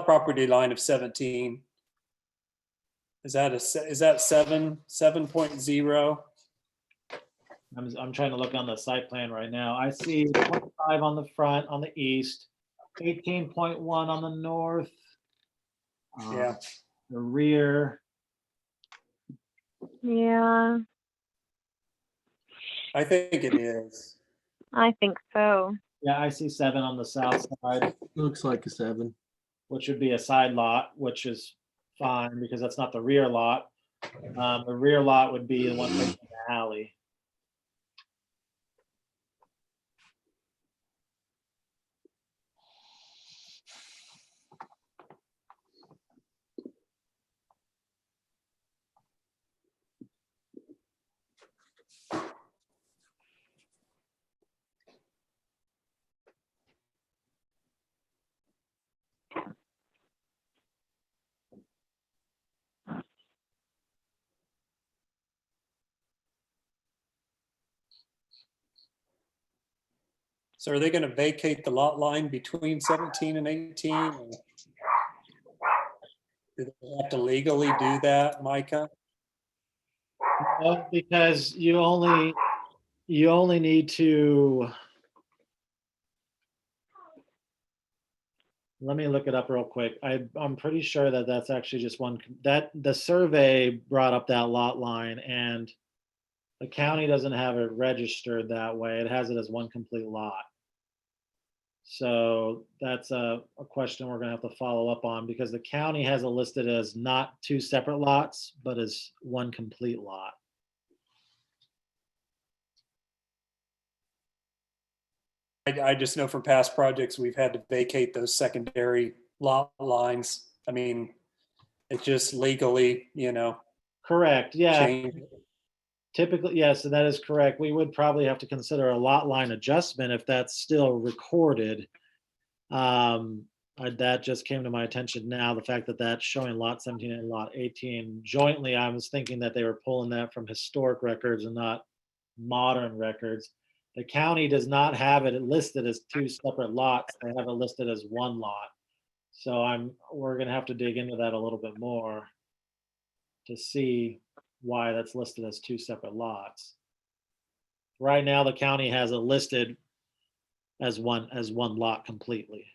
Speaker 9: property line of 17. Is that 7.0?
Speaker 1: I'm trying to look on the site plan right now. I see 25 on the front, on the east, 18.1 on the north.
Speaker 9: Yeah.
Speaker 1: The rear,
Speaker 11: Yeah,
Speaker 9: I think it is.
Speaker 11: I think so.
Speaker 1: yeah, I see 7 on the south side,
Speaker 10: Looks like a 7.
Speaker 1: which would be a side lot, which is fine because that's not the rear lot. The rear lot would be the one facing the alley.
Speaker 9: So are they going to vacate the lot line between 17 and 18? Or do they have to legally do that, Micah?
Speaker 1: No, because you only need to. Let me look it up real quick. I'm pretty sure that that's actually just one, that the survey brought up that lot line, and the county doesn't have it registered that way. It has it as one complete lot. So that's a question we're gonna have to follow up on, because the county has it listed as not 2 separate lots, but as one complete lot.
Speaker 9: I just know from past projects, we've had to vacate those secondary lot lines. I mean, it just legally,
Speaker 1: Correct, yeah.
Speaker 9: change.
Speaker 1: Typically, yes, and that is correct. We would probably have to consider a lot line adjustment if that's still recorded. That just came to my attention now, the fact that that's showing lot 17 and lot 18 jointly. I was thinking that they were pulling that from historic records and not modern records. The county does not have it listed as 2 separate lots. They have it listed as 1 lot. So we're gonna have to dig into that a little bit more to see why that's listed as 2 separate lots. Right now, the county has it listed as one lot completely.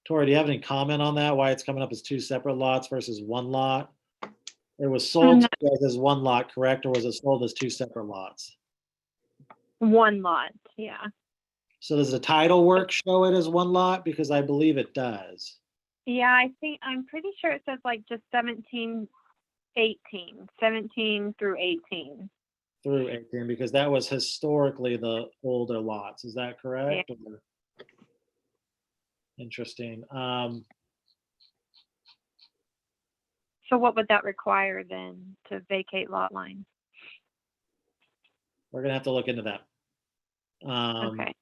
Speaker 1: Tori, do you have any comment on that? Why it's coming up as 2 separate lots versus 1 lot? It was sold to you guys as 1 lot, correct? Or was it sold as 2 separate lots?
Speaker 11: 1 lot, yeah.
Speaker 1: So does the title work show it as 1 lot? Because I believe it does.
Speaker 11: Yeah, I'm pretty sure it says like just 17 through 18.
Speaker 1: Through 18, because that was historically the older lots. Is that correct? Or- Interesting.
Speaker 11: So what would that require then to vacate lot lines?
Speaker 1: We're gonna have to look into that.
Speaker 11: Okay.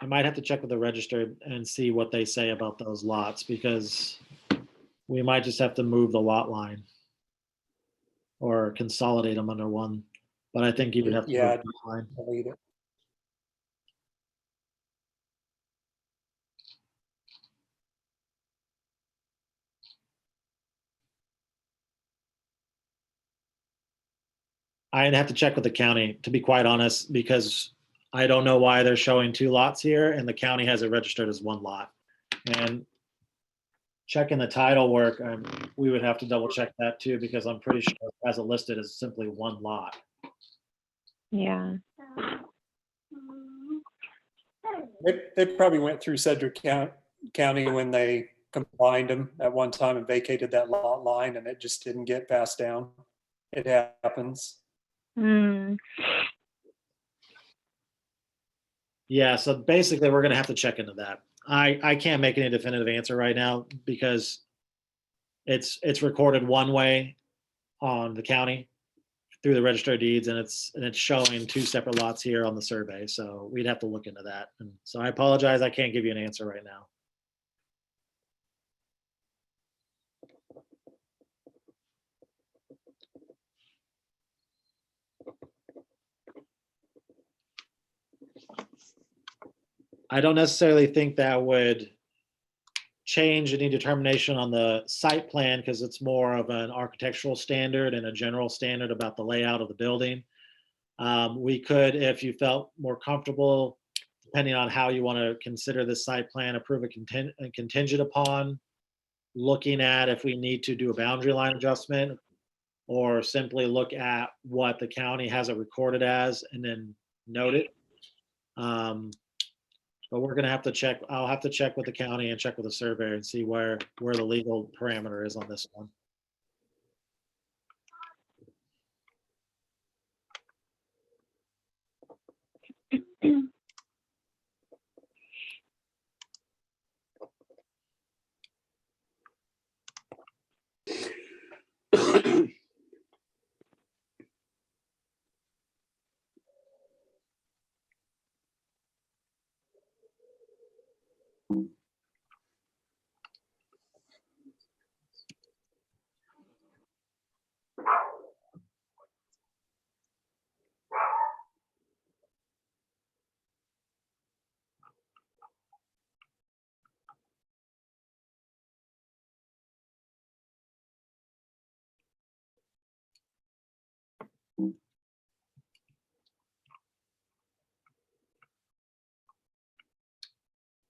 Speaker 1: I might have to check with the register and see what they say about those lots, because we might just have to move the lot line or consolidate them under one. But I think you would have to.
Speaker 9: Yeah,
Speaker 1: move the lot line.
Speaker 9: delete it.
Speaker 1: I'd have to check with the county, to be quite honest, because I don't know why they're showing 2 lots here and the county has it registered as 1 lot. And checking the title work, we would have to double check that too, because I'm pretty sure it has it listed as simply 1 lot.
Speaker 11: Yeah.
Speaker 9: They probably went through Sedgwick County when they combined them at one time and vacated that lot line, and it just didn't get passed down. It happens.
Speaker 11: Hmm.
Speaker 1: Yeah, so basically we're gonna have to check into that. I can't make any definitive answer right now because it's recorded one way on the county through the register of deeds, and it's showing 2 separate lots here on the survey. So we'd have to look into that. And so I apologize, I can't give you an answer right now. I don't necessarily think that would change any determination on the site plan, because it's more of an architectural standard and a general standard about the layout of the building. We could, if you felt more comfortable, depending on how you want to consider this site plan, approve a contingent upon looking at if we need to do a boundary line adjustment, or simply look at what the county has it recorded as and then note it. But we're gonna have to check, I'll have to check with the county and check with the surveyor and see where the legal parameter is on this one.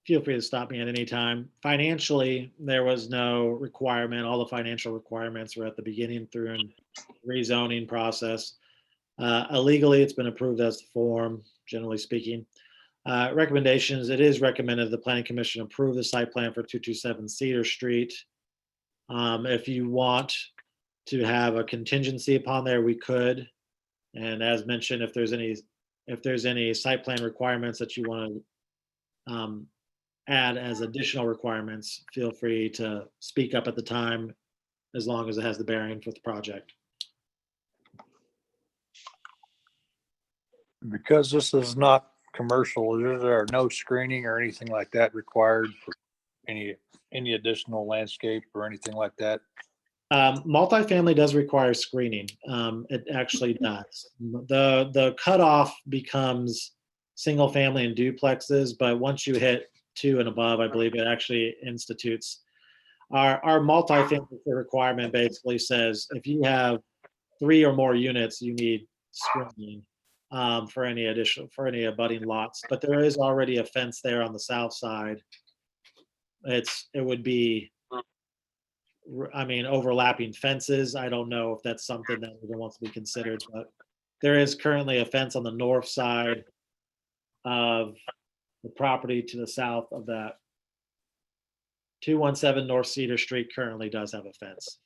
Speaker 1: Feel free to stop me at any time. Financially, there was no requirement. All the financial requirements were at the beginning through and rezoning process. Illegally, it's been approved as the form, generally speaking. Recommendations, it is recommended the planning commission approve the site plan for 227 Cedar Street. If you want to have a contingency upon there, we could. And as mentioned, if there's any site plan requirements that you want to add as additional requirements, feel free to speak up at the time, as long as it has the bearing for the project.
Speaker 6: Because this is not commercial, is there no screening or anything like that required for any additional landscape or anything like that?
Speaker 1: Multifamily does require screening. It actually does. The cutoff becomes single family and duplexes, but once you hit 2 and above, I believe it actually institutes. Our multifamily requirement basically says if you have 3 or more units, you need screening for any abutting lots. But there is already a fence there on the south side. It would be, I mean, overlapping fences. I don't know if that's something that even wants to be considered, but there is currently a fence on the north side of the property to the south of that. 217 North Cedar Street currently does have a fence.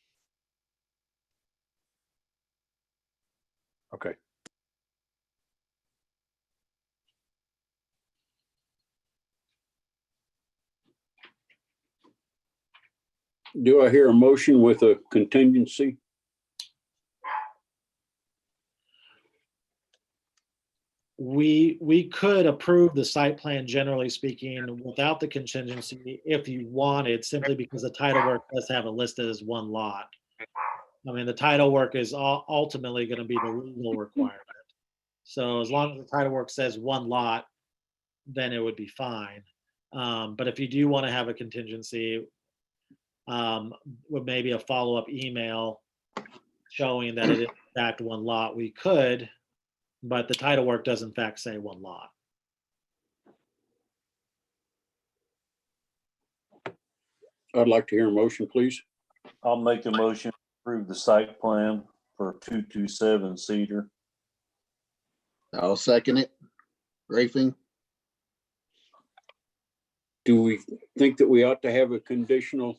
Speaker 6: Okay.
Speaker 4: Do I hear a motion with a contingency?
Speaker 1: we could approve the site plan, generally speaking, without the contingency if you wanted, simply because the title work does have it listed as one lot. I mean, the title work is ultimately going to be the legal requirement. So as long as the title work says one lot, then it would be fine. But if you do want to have a contingency, with maybe a follow-up email showing that it is in fact one lot, we could, but the title work does in fact say one lot.
Speaker 4: I'd like to hear a motion, please.
Speaker 3: I'll make a motion to approve the site plan for 227 Cedar.
Speaker 2: I'll second it. Rafing,
Speaker 4: Do we think that we ought to have a conditional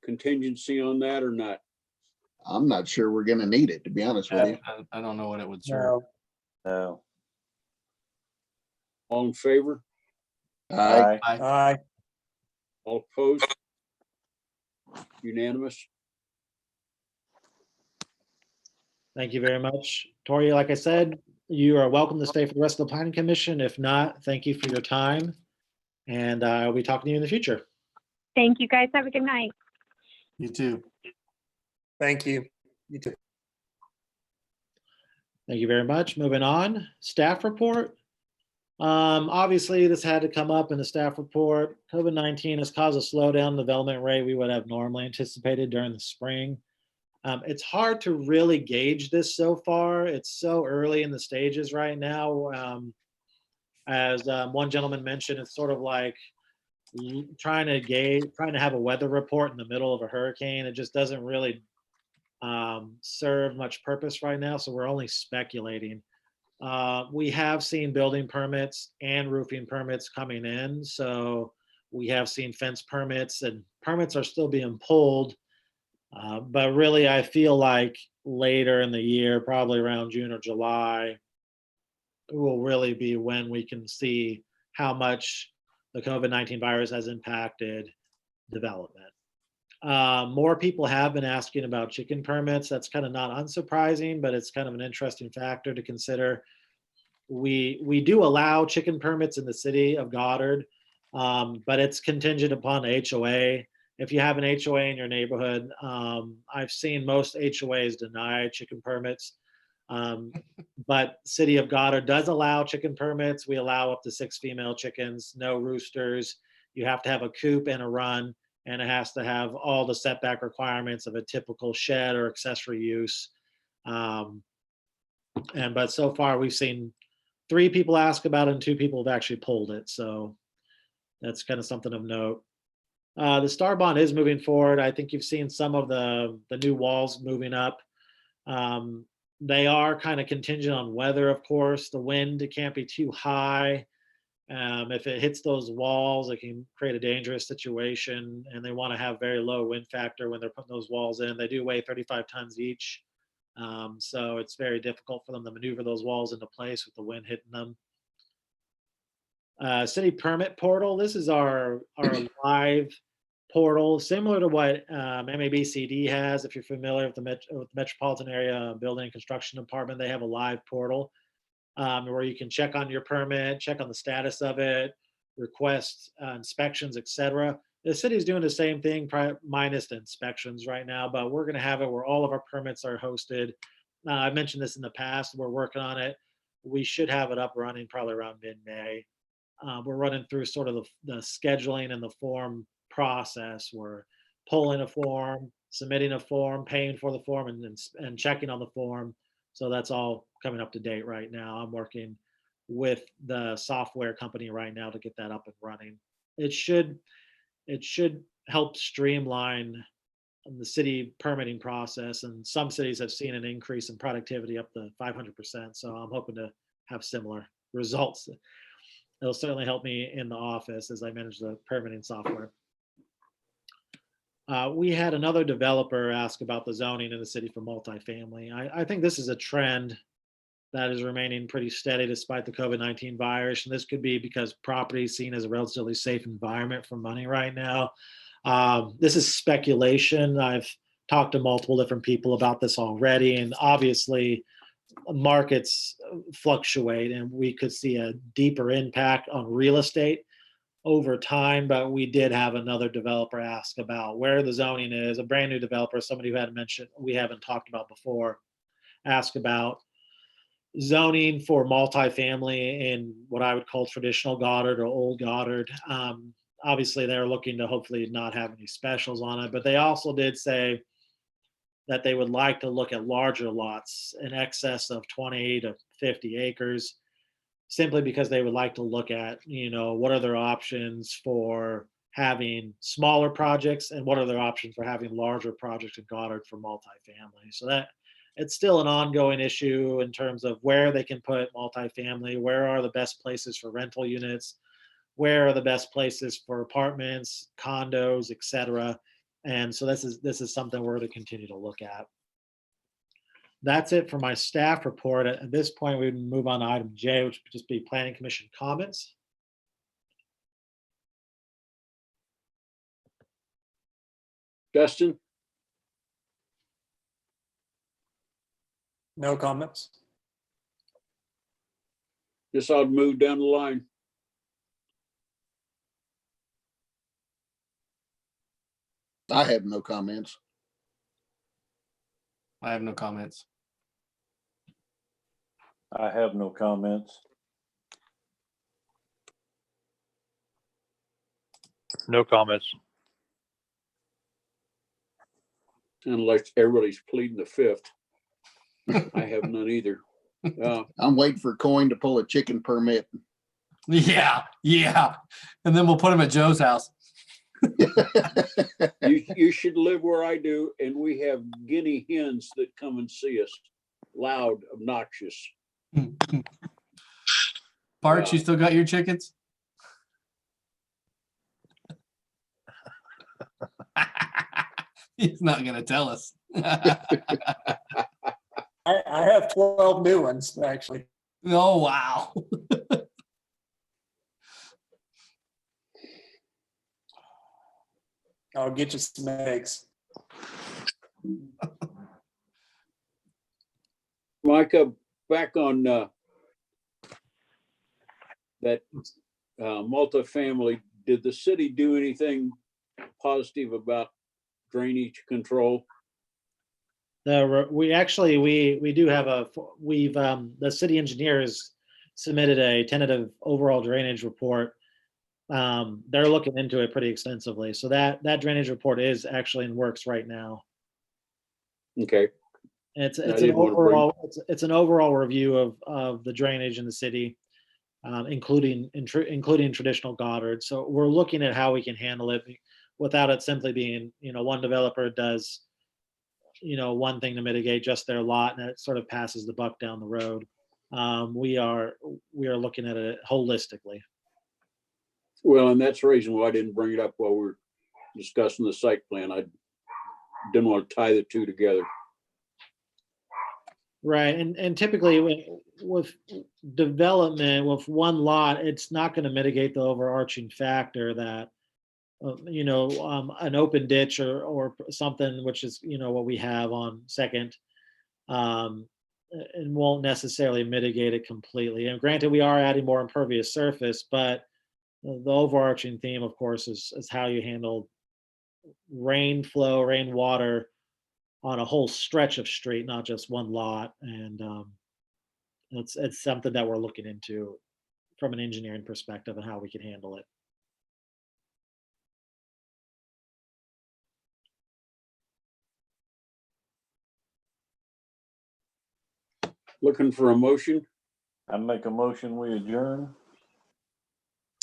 Speaker 4: contingency on that or not?
Speaker 2: I'm not sure we're gonna need it, to be honest with you.
Speaker 10: I don't know what it would serve.
Speaker 3: No.
Speaker 4: All in favor?
Speaker 2: Aye.
Speaker 9: Aye.
Speaker 4: All opposed? Unanimous?
Speaker 1: Thank you very much. Tori, like I said, you are welcome to stay for the rest of the planning commission. If not, thank you for your time. And I'll be talking to you in the future.
Speaker 11: Thank you, guys. Have a good night.
Speaker 10: You too.
Speaker 9: Thank you. You too.
Speaker 1: Thank you very much. Moving on, staff report. Obviously, this had to come up in the staff report. COVID-19 has caused a slowdown in the development rate we would have normally anticipated during the spring. It's hard to really gauge this so far. It's so early in the stages right now. As one gentleman mentioned, it's sort of like trying to have a weather report in the middle of a hurricane. It just doesn't really serve much purpose right now, so we're only speculating. We have seen building permits and roofing permits coming in, so we have seen fence permits, and permits are still being pulled. But really, I feel like later in the year, probably around June or July, will really be when we can see how much the COVID-19 virus has impacted development. More people have been asking about chicken permits. That's kind of not unsurprising, but it's kind of an interesting factor to consider. We do allow chicken permits in the city of Goddard, but it's contingent upon HOA. If you have an HOA in your neighborhood, I've seen most HOAs deny chicken permits. But City of Goddard does allow chicken permits. We allow up to 6 female chickens, no roosters. You have to have a coop and a run, and it has to have all the setback requirements of a typical shed or accessory use. But so far we've seen 3 people ask about it and 2 people have actually pulled it. So that's kind of something of note. The Star Bond is moving forward. I think you've seen some of the new walls moving up. They are kind of contingent on weather, of course. The wind, it can't be too high. If it hits those walls, it can create a dangerous situation, and they want to have very low wind factor when they're putting those walls in. They do weigh 35 tons each, so it's very difficult for them to maneuver those walls into place with the wind hitting them. City permit portal. This is our live portal, similar to what MABCD has. If you're familiar with the Metropolitan Area Building and Construction Department, they have a live portal where you can check on your permit, check on the status of it, request inspections, etc. The city is doing the same thing, minus the inspections right now, but we're going to have it where all of our permits are hosted. I mentioned this in the past. We're working on it. We should have it up running probably around mid-May. We're running through sort of the scheduling and the form process. We're pulling a form, submitting a form, paying for the form, and checking on the form. So that's all coming up to date right now. I'm working with the software company right now to get that up and running. It should help streamline the city permitting process, and some cities have seen an increase in productivity up to 500%. So I'm hoping to have similar results. It'll certainly help me in the office as I manage the permitting software. We had another developer ask about the zoning in the city for multifamily. I think this is a trend that is remaining pretty steady despite the COVID-19 virus. And this could be because property is seen as a relatively safe environment for money right now. This is speculation. I've talked to multiple different people about this already. And obviously, markets fluctuate and we could see a deeper impact on real estate over time, but we did have another developer ask about where the zoning is, a brand new developer, somebody who hadn't mentioned, we haven't talked about before, ask about zoning for multifamily in what I would call traditional Goddard or old Goddard. Obviously, they're looking to hopefully not have any specials on it, but they also did say that they would like to look at larger lots in excess of 20 to 50 acres, simply because they would like to look at, what are their options for having smaller projects and what are their options for having larger projects in Goddard for multifamily. So that it's still an ongoing issue in terms of where they can put multifamily, where are the best places for rental units, where are the best places for apartments, condos, et cetera. And so this is something we're to continue to look at. That's it for my staff report. At this point, we move on to item J, which would just be Planning Commission comments.
Speaker 4: Justin,
Speaker 9: No comments.
Speaker 4: guess I'll move down the line.
Speaker 2: I have no comments.
Speaker 10: I have no comments.
Speaker 3: I have no comments.
Speaker 6: No comments.
Speaker 4: Unless everybody's pleading the fifth. I have none either.
Speaker 2: I'm waiting for Coin to pull a chicken permit.
Speaker 10: Yeah. And then we'll put him at Joe's house.
Speaker 4: You should live where I do, and we have guinea hens that come and see us. Loud, obnoxious.
Speaker 10: Bart, you still got your chickens? He's not gonna tell us.
Speaker 9: I have 12 new ones, actually.
Speaker 10: Oh, wow.
Speaker 9: I'll get you some eggs.
Speaker 4: Micah, back on that multifamily, did the city do anything positive about drainage control?
Speaker 1: We do have the city engineers submitted a tentative overall drainage report. They're looking into it pretty extensively. So that drainage report is actually in works right now.
Speaker 4: Okay.
Speaker 1: It's an overall review of the drainage in the city, including traditional Goddard. So we're looking at how we can handle it without it simply being, one developer does, one thing to mitigate just their lot and it sort of passes the buck down the road. We are looking at it holistically.
Speaker 4: Well, and that's the reason why I didn't bring it up while we were discussing the site plan. I didn't want to tie the two together.
Speaker 1: Right, and typically with development with one lot, it's not going to mitigate the overarching factor that an open ditch or something, which is what we have on Second, and won't necessarily mitigate it completely. And granted, we are adding more impervious surface, but the overarching theme, of course, is how you handle rainwater on a whole stretch of street, not just one lot. And it's something that we're looking into from an engineering perspective and how we can handle it.
Speaker 4: Looking for a motion?
Speaker 3: I make a motion, we adjourn.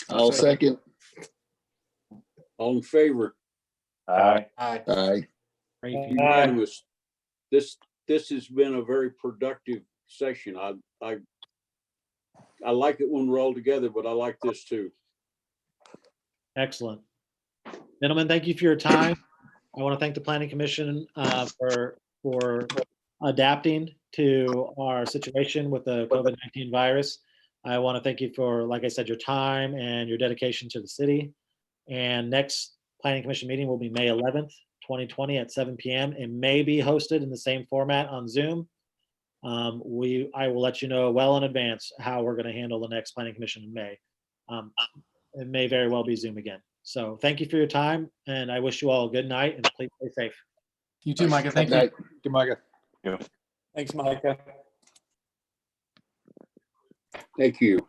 Speaker 2: I'll second.
Speaker 4: All in favor?
Speaker 3: Aye.
Speaker 10: Aye.
Speaker 2: Aye.
Speaker 4: Unanimous. This has been a very productive session. I like it when we're all together, but I like this too.
Speaker 1: Excellent. Gentlemen, thank you for your time. I want to thank the Planning Commission for adapting to our situation with the COVID-19 virus. I want to thank you for, like I said, your time and your dedication to the city. And next Planning Commission meeting will be May 11th, 2020 at 7 p.m. It may be hosted in the same format on Zoom. I will let you know well in advance how we're going to handle the next planning commission in May. It may very well be Zoom again. So thank you for your time, and I wish you all a good night, and please stay safe.
Speaker 10: You too, Micah. Thank you.
Speaker 2: Night.
Speaker 6: Thank you, Micah.
Speaker 9: Thanks, Micah.
Speaker 4: Thank you.